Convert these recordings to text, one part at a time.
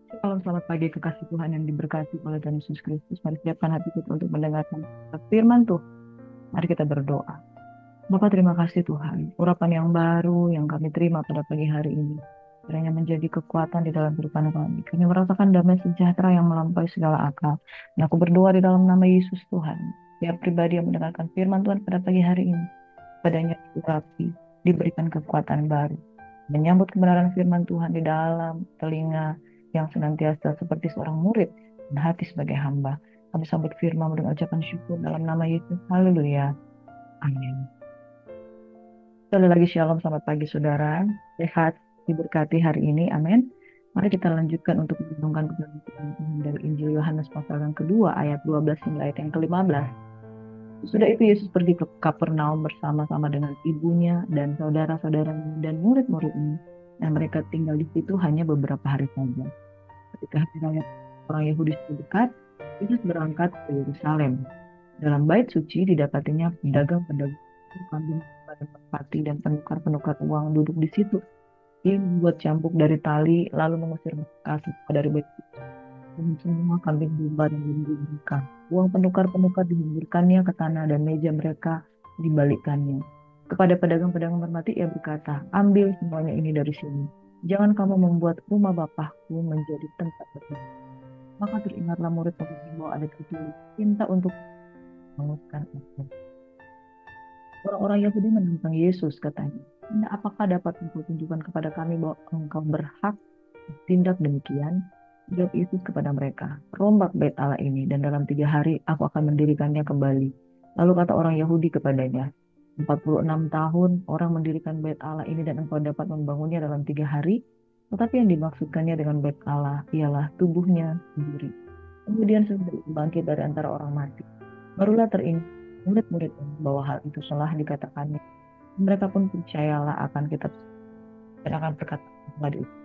Shalom, selamat pagi kekasih Tuhan yang diberkati oleh Tuhan Yesus Kristus. Mari siapkan hati kita untuk mendengarkan firman Tuhan. Mari kita berdoa. Bapak, terima kasih Tuhan. Urapan yang baru yang kami terima pada pagi hari ini. Kiranya menjadi kekuatan di dalam kehidupan kami. Kami merasakan damai sejahtera yang melampaui segala akal. Dan aku berdoa di dalam nama Yesus Tuhan. Setiap pribadi yang mendengarkan firman Tuhan pada pagi hari ini, padanya diurapi, diberikan kekuatan baru. Menyambut kebenaran firman Tuhan di dalam telinga yang senantiasa seperti seorang murid dan hati sebagai hamba. Kami sambut firman dengan ucapan syukur dalam nama Yesus. Haleluya. Amin. Sekali lagi shalom, selamat pagi saudara. Sehat, diberkati hari ini. Amin. Mari kita lanjutkan untuk merenungkan kebenaran Tuhan dari Injil Yohanes pasal yang kedua ayat 12 hingga ayat yang ke-15. Sudah itu Yesus pergi ke Kapernaum bersama-sama dengan ibunya dan saudara-saudaranya dan murid-muridnya. Dan mereka tinggal di situ hanya beberapa hari saja. Ketika hari raya orang Yahudi sudah dekat, Yesus berangkat ke Yerusalem. Dalam bait suci didapatinya pedagang-pedagang kambing dan merpati dan penukar-penukar uang duduk di situ. Ia membuat cambuk dari tali lalu mengusir mereka dari bait suci. Dan semua kambing domba dan lembu mereka. Uang penukar-penukar dihamburkannya ke tanah dan meja mereka dibalikkannya. Kepada pedagang-pedagang merpati ia berkata, ambil semuanya ini dari sini. Jangan kamu membuat rumah Bapakku menjadi tempat berdiri. Maka teringatlah murid-murid bahwa ada tertulis, cinta untuk menguskan aku. Orang-orang Yahudi menentang Yesus, katanya. Nah, apakah dapat engkau tunjukkan kepada kami bahwa engkau berhak bertindak demikian? Jawab Yesus kepada mereka, rombak bait Allah ini dan dalam 3 hari aku akan mendirikannya kembali. Lalu kata orang Yahudi kepadanya, 46 tahun orang mendirikan bait Allah ini dan engkau dapat membangunnya dalam 3 hari. Tetapi yang dimaksudkannya dengan bait Allah ialah tubuhnya sendiri. Kemudian sesudah itu bangkit dari antara orang mati. Barulah teringat murid-murid bahwa hal itu salah dikatakannya. Mereka pun percayalah akan kitab dan akan berkata telah diutus.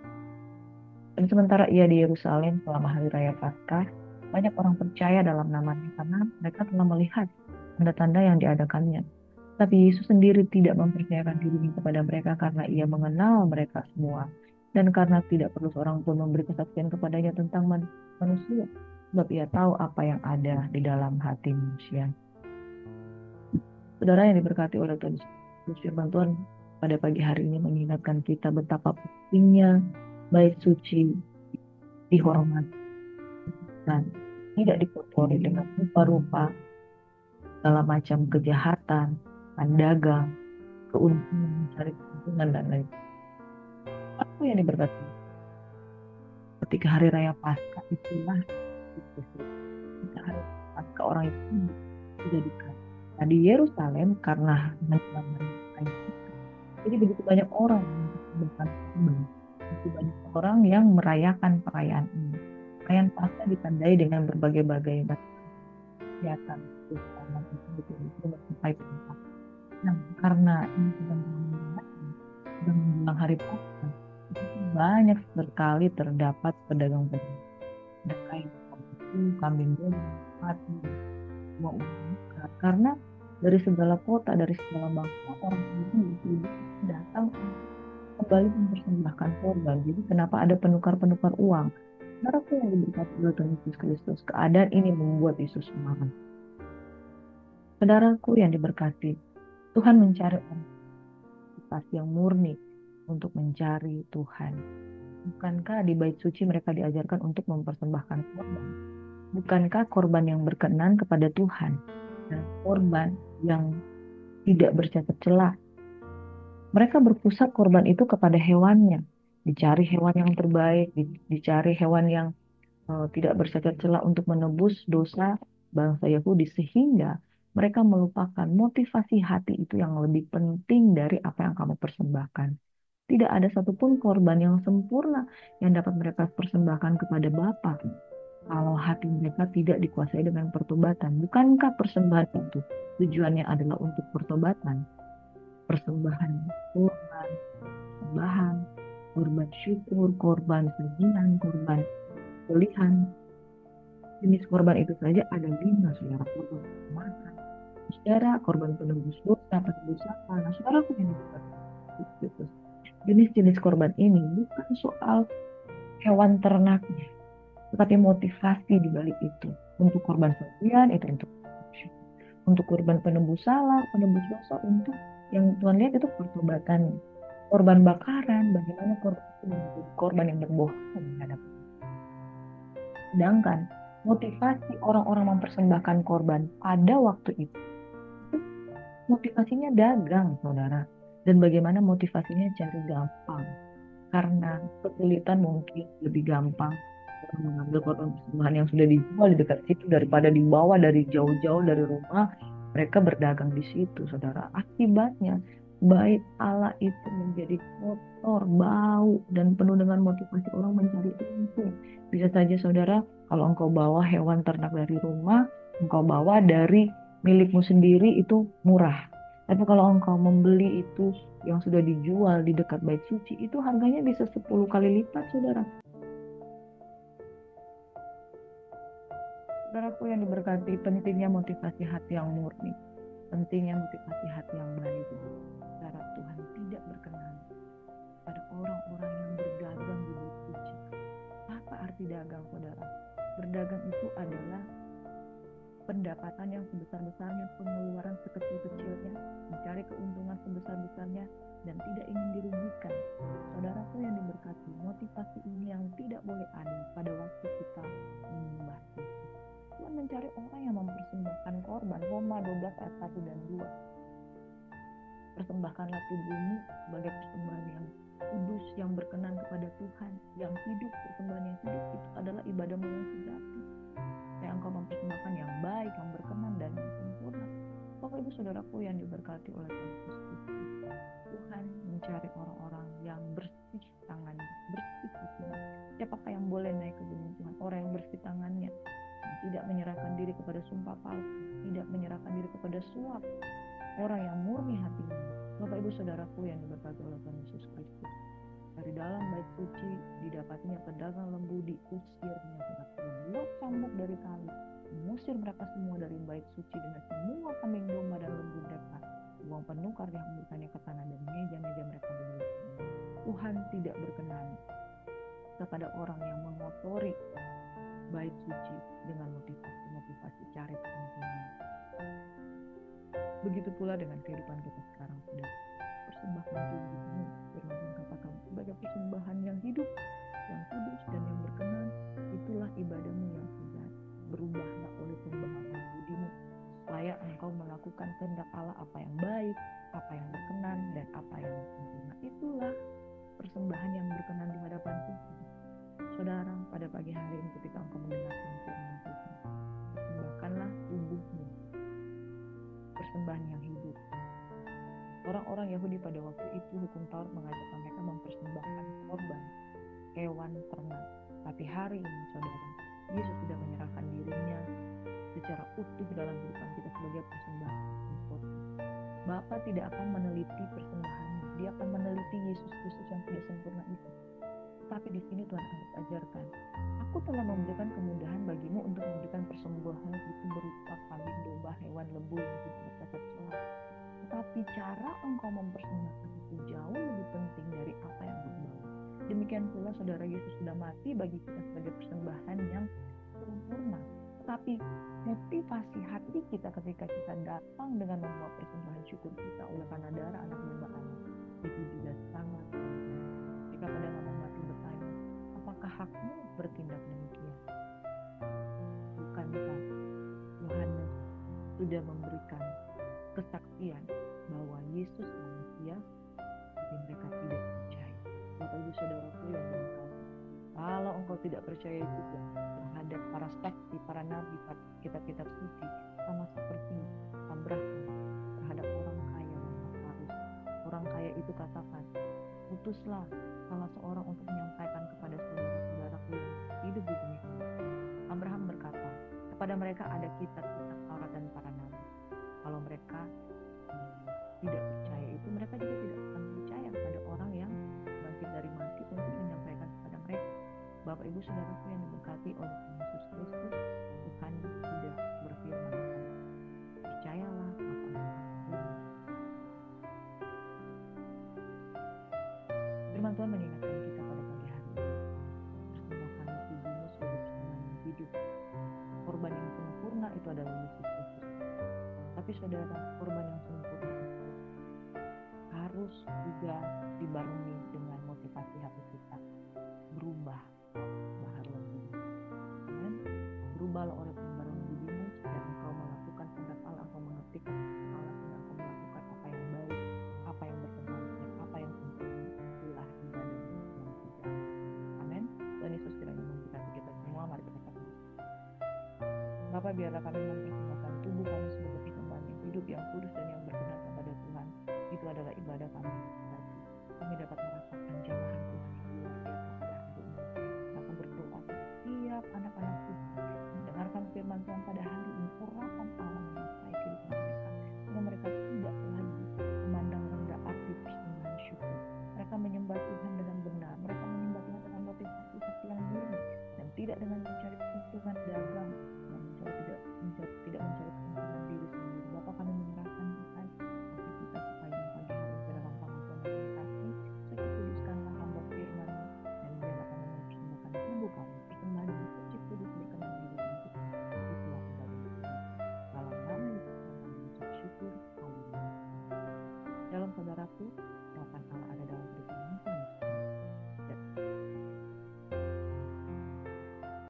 Dan sementara ia di Yerusalem selama hari raya Paskah, banyak orang percaya dalam namanya karena mereka telah melihat tanda-tanda yang diadakannya. Tapi Yesus sendiri tidak mempercayakan dirinya kepada mereka karena ia mengenal mereka semua. Dan karena tidak perlu seorang pun memberi kesaksian kepadanya tentang manusia. Sebab ia tahu apa yang ada di dalam hati manusia. Saudara yang diberkati oleh Tuhan Yesus, firman Tuhan pada pagi hari ini mengingatkan kita betapa pentingnya bait suci dihormati dan tidak dikotori dengan rupa-rupa segala macam kejahatan, pandagang, keuntungan, mencari keuntungan dan lain. Apa yang diberkati? Ketika hari raya Paskah itulah ketika hari Paskah orang itu dijadikan. Nah, di Yerusalem karena menjelang hari raya Paskah, jadi begitu banyak orang yang mempersembahkan kurban, begitu banyak orang yang merayakan perayaan ini. Perayaan Paskah ditandai dengan berbagai-bagai kegiatan, terutama itu betul-betul mencapai puncak. Nah, karena ini sedang menjelang hari Paskah, itu banyak sekali terdapat pedagang-pedagang kain kambing domba, mati, semua umat. Karena dari segala kota, dari segala bangsa, orang itu datang kembali mempersembahkan korban. Jadi kenapa ada penukar-penukar uang? Saudaraku yang diberkati oleh Tuhan Yesus Kristus, keadaan ini membuat Yesus marah. Saudaraku yang diberkati, Tuhan mencari orang yang murni untuk mencari Tuhan. Bukankah di bait suci mereka diajarkan untuk mempersembahkan korban? Bukankah korban yang berkenan kepada Tuhan dan korban yang tidak bercacat celah? Mereka berpusat korban itu kepada hewannya. Dicari hewan yang terbaik, dicari hewan yang tidak bercacat celah untuk menebus dosa bangsa Yahudi, sehingga mereka melupakan motivasi hati itu yang lebih penting dari apa yang kamu persembahkan. Tidak ada satupun korban yang sempurna yang dapat mereka persembahkan kepada Bapa kalau hati mereka tidak dikuasai dengan pertobatan. Bukankah persembahan itu tujuannya adalah untuk pertobatan? Persembahan korban, persembahan, korban syukur, korban sajian, korban pilihan. Jenis korban itu saja ada 5, saudara. Korban makan, saudara, korban penebus dosa, penebus apa. Nah, saudara, aku yang jenis-jenis korban ini bukan soal hewan ternaknya, Tetapi motivasi di balik itu untuk korban pemberian itu untuk korban penebus salah, penebus dosa, untuk yang Tuhan lihat itu pertobatan. Korban bakaran, bagaimana korban itu menjadi korban yang berbohong menghadap. Sedangkan motivasi orang-orang mempersembahkan korban pada waktu itu motivasinya dagang, saudara. Dan bagaimana motivasinya cari gampang. Karena kesulitan mungkin lebih gampang orang mengambil korban persembahan yang sudah dijual di dekat situ daripada dibawa dari jauh-jauh dari rumah. Mereka berdagang di situ, saudara. Akibatnya, bait Allah itu menjadi kotor, bau, dan penuh dengan motivasi orang mencari untung. Bisa saja, saudara, kalau engkau bawa hewan ternak dari rumah, engkau bawa dari milikmu sendiri itu murah. Tapi kalau engkau membeli itu yang sudah dijual di dekat bait suci, itu harganya bisa 10 kali lipat, saudara. Saudaraku yang diberkati, pentingnya motivasi hati yang murni, pentingnya motivasi hati yang baik. Cara Tuhan tidak berkenan pada orang-orang yang berdagang di bait suci. Apa arti dagang, saudara? Berdagang itu adalah pendapatan yang sebesar-besarnya, pengeluaran sekecil-kecilnya, mencari keuntungan sebesar-besarnya, dan tidak ingin dirugikan. Saudaraku yang diberkati, motivasi ini yang tidak boleh ada pada waktu kita menyembah Tuhan. Tuhan mencari orang yang mempersembahkan korban. Roma 12 ayat 1 dan 2. Persembahkanlah tubuhmu sebagai persembahan yang kudus, yang berkenan kepada Tuhan, yang hidup. Persembahan yang hidup itu adalah ibadahmu yang sejati. Yang engkau mempersembahkan yang baik, yang berkenan, dan yang sempurna. Bapak Ibu Saudaraku yang diberkati oleh Tuhan Yesus, Tuhan mencari orang-orang yang bersih tangannya, bersih hatinya. Siapakah yang boleh naik ke gunung Tuhan? Orang yang bersih tangannya, yang tidak menyerahkan diri kepada sumpah palsu, tidak menyerahkan diri kepada suap. Orang yang murni hatinya. Bapak Ibu Saudaraku yang diberkati oleh Tuhan Yesus Kristus, dari dalam bait suci didapatinya pedagang lembu, diusirnya, membuat cambuk dari tali, mengusir mereka semua dari bait suci dengan semua kambing domba dan lembu mereka, uang penukar yang memberikannya ke tanah, dan meja-meja mereka dibeli. Tuhan tidak berkenan kepada orang yang mengotori bait suci dengan motivasi cari keuntungan. Begitu pula dengan kehidupan kita sekarang, sudah persembahkan tubuhmu, firman Tuhan katakan, sebagai persembahan yang hidup, yang kudus, dan yang berkenan. Itulah ibadahmu yang sejati. Berubahlah oleh pembaharuan budimu, supaya engkau melakukan kehendak Allah, apa yang baik, apa yang berkenan, dan apa yang sempurna. Itulah persembahan yang berkenan di hadapan Tuhan. Saudara, pada pagi hari ini ketika engkau mendengarkan firman Tuhan, persembahkanlah tubuhmu, persembahan yang hidup. Orang-orang Yahudi pada waktu itu, hukum Taurat mengajarkan mereka mempersembahkan korban hewan ternak. Tapi hari ini, saudara, Yesus sudah menyerahkan dirinya secara utuh dalam kehidupan kita sebagai persembahan. Bapa tidak akan meneliti persembahanmu, Dia akan meneliti Yesus Kristus yang sudah sempurna itu. Tapi di sini Tuhan ajarkan, aku telah memberikan kemudahan bagimu untuk memberikan persembahan itu berupa kambing, domba, hewan, lembu yang tidak bercacat celah. Tetapi cara engkau mempersembahkan itu jauh lebih penting dari apa yang berbawa. Demikian pula saudara, Yesus sudah mati bagi kita sebagai persembahan yang sempurna. Tetapi motivasi hati kita ketika kita datang dengan membawa persembahan syukur kita oleh karena darah anak domba Allah, itu juga sangat penting. Jika pada ngomong mati bertanya, apakah hakmu bertindak demikian? Bukankah Yohanes sudah memberikan kesaksian bahwa Yesus manusia, tapi mereka tidak percaya. Bapak Ibu Saudaraku yang berkata, kalau engkau tidak percaya juga terhadap para saksi, para nabi, kitab-kitab suci, sama seperti Abraham terhadap orang kaya dan Lazarus. Orang kaya itu katakan, utuslah salah seorang untuk menyampaikan kepada saudara-saudaraku yang hidup di dunia ini. Abraham berkata, kepada mereka ada kitab-kitab Taurat dan para nabi. Kalau mereka tidak percaya itu, mereka juga tidak akan percaya kepada orang yang bangkit dari mati untuk menyampaikan kepada mereka. Bapak Ibu Saudaraku yang diberkati oleh Yesus Kristus, Tuhan sudah berfirman, percayalah apa yang firman Tuhan mengingatkan kita pada pagi hari ini. Persembahkan tubuhmu sebagai persembahan itu adalah Yesus Kristus. Tapi saudara, kurban yang sempurna itu harus juga dibarengi dengan motivasi hati kita berubah baharuan budi. Amen. Berubahlah oleh pembaruan budimu supaya engkau melakukan kehendak Allah, engkau mengerti kehendak Allah, sehingga engkau melakukan apa yang baik, apa yang berkenan, dan apa yang sempurna. Itulah ibadah yang sejati. Amin. Tuhan Yesus kiranya memberkati kita semua. Mari kita katakan, Bapa, biarlah kami mempersembahkan tubuh kami sebagai persembahan yang hidup, yang kudus, dan yang berkenan